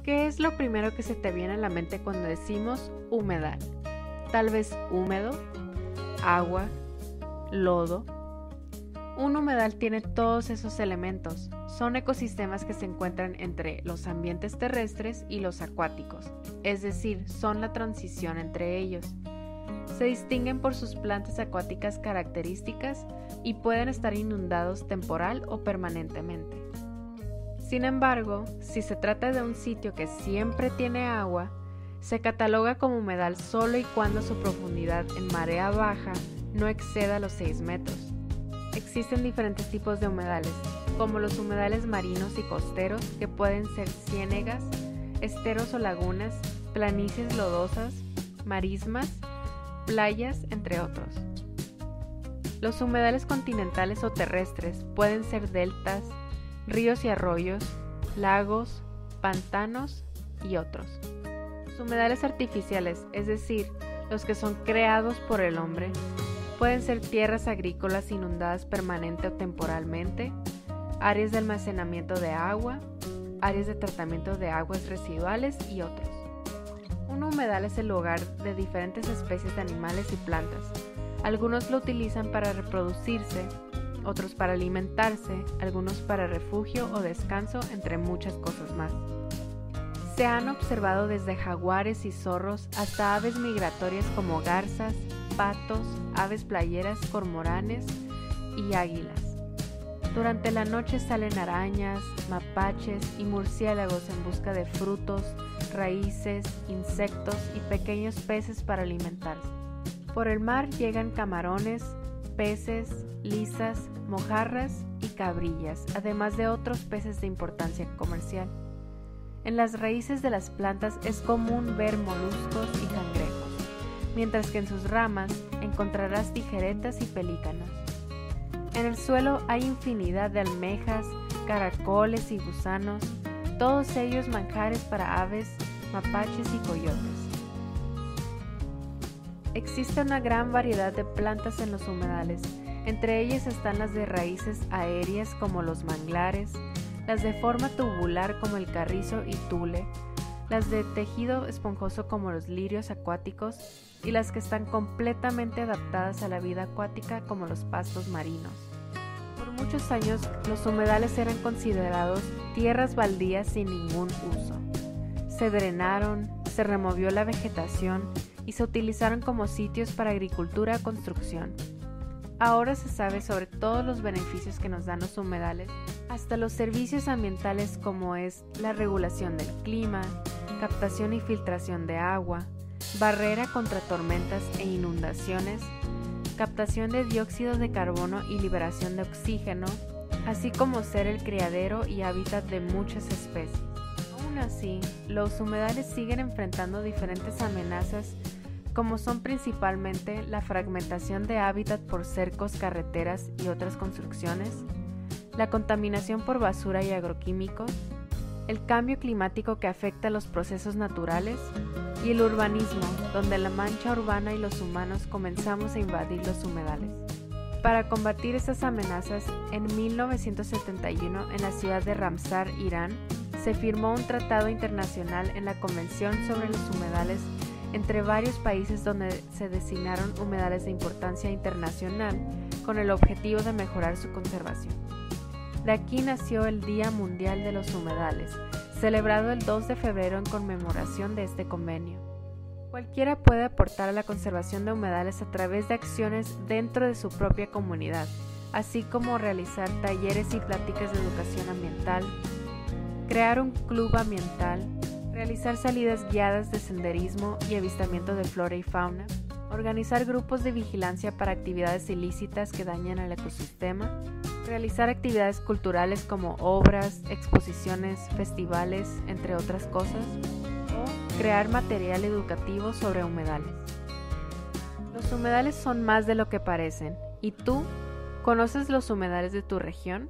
¿Qué es lo primero que se te viene a la mente cuando decimos humedal? Tal vez húmedo, agua, lodo. Un humedal tiene todos esos elementos. Son ecosistemas que se encuentran entre los ambientes terrestres y los acuáticos, es decir, son la transición entre ellos. Se distinguen por sus plantas acuáticas características y pueden estar inundados temporal o permanentemente. Sin embargo, si se trata de un sitio que siempre tiene agua, se cataloga como humedal solo y cuando su profundidad en marea baja no exceda los 6 metros. Existen diferentes tipos de humedales, como los humedales marinos y costeros, que pueden ser ciénegas, esteros o lagunas, planicies lodosas, marismas, playas, entre otros. Los humedales continentales o terrestres pueden ser deltas, ríos y arroyos, lagos, pantanos y otros. Los humedales artificiales, es decir, los que son creados por el hombre, pueden ser tierras agrícolas inundadas permanente o temporalmente, áreas de almacenamiento de agua, áreas de tratamiento de aguas residuales y otros. Un humedal es el hogar de diferentes especies de animales y plantas. Algunos lo utilizan para reproducirse, otros para alimentarse, algunos para refugio o descanso, entre muchas cosas más. Se han observado desde jaguares y zorros hasta aves migratorias como garzas, patos, aves playeras, cormoranes y águilas. Durante la noche salen arañas, mapaches y murciélagos en busca de frutos, raíces, insectos y pequeños peces para alimentarse. Por el mar llegan camarones, peces, lisas, mojarras y cabrillas, además de otros peces de importancia comercial. En las raíces de las plantas es común ver moluscos y cangrejos, mientras que en sus ramas encontrarás tijeretas y pelícanos. En el suelo hay infinidad de almejas, caracoles y gusanos, todos ellos manjares para aves, mapaches y coyotes. Existe una gran variedad de plantas en los humedales, entre ellas están las de raíces aéreas como los manglares, las de forma tubular como el carrizo y tule, las de tejido esponjoso como los lirios acuáticos y las que están completamente adaptadas a la vida acuática como los pastos marinos. Por muchos años los humedales eran considerados tierras baldías sin ningún uso. Se drenaron, se removió la vegetación y se utilizaron como sitios para agricultura y construcción. Ahora se sabe sobre todos los beneficios que nos dan los humedales, hasta los servicios ambientales como es la regulación del clima, captación y filtración de agua, barrera contra tormentas e inundaciones, captación de dióxido de carbono y liberación de oxígeno, así como ser el criadero y hábitat de muchas especies. Aún así, los humedales siguen enfrentando diferentes amenazas como son principalmente la fragmentación de hábitat por cercos, carreteras y otras construcciones, la contaminación por basura y agroquímicos, el cambio climático que afecta los procesos naturales y el urbanismo, donde la mancha urbana y los humanos comenzamos a invadir los humedales. Para combatir estas amenazas, en 1971 en la ciudad de Ramsar, Irán, se firmó un tratado internacional en la Convención sobre los Humedales entre varios países donde se designaron humedales de importancia internacional con el objetivo de mejorar su conservación. De aquí nació el Día Mundial de los Humedales, celebrado el 2 de febrero en conmemoración de este convenio. Cualquiera puede aportar a la conservación de humedales a través de acciones dentro de su propia comunidad, así como realizar talleres y pláticas de educación ambiental, crear un club ambiental, realizar salidas guiadas de senderismo y avistamiento de flora y fauna, organizar grupos de vigilancia para actividades ilícitas que dañan al ecosistema, realizar actividades culturales como obras, exposiciones, festivales, entre otras cosas, o crear material educativo sobre humedales. Los humedales son más de lo que parecen. ¿Y tú? ¿Conoces los humedales de tu región?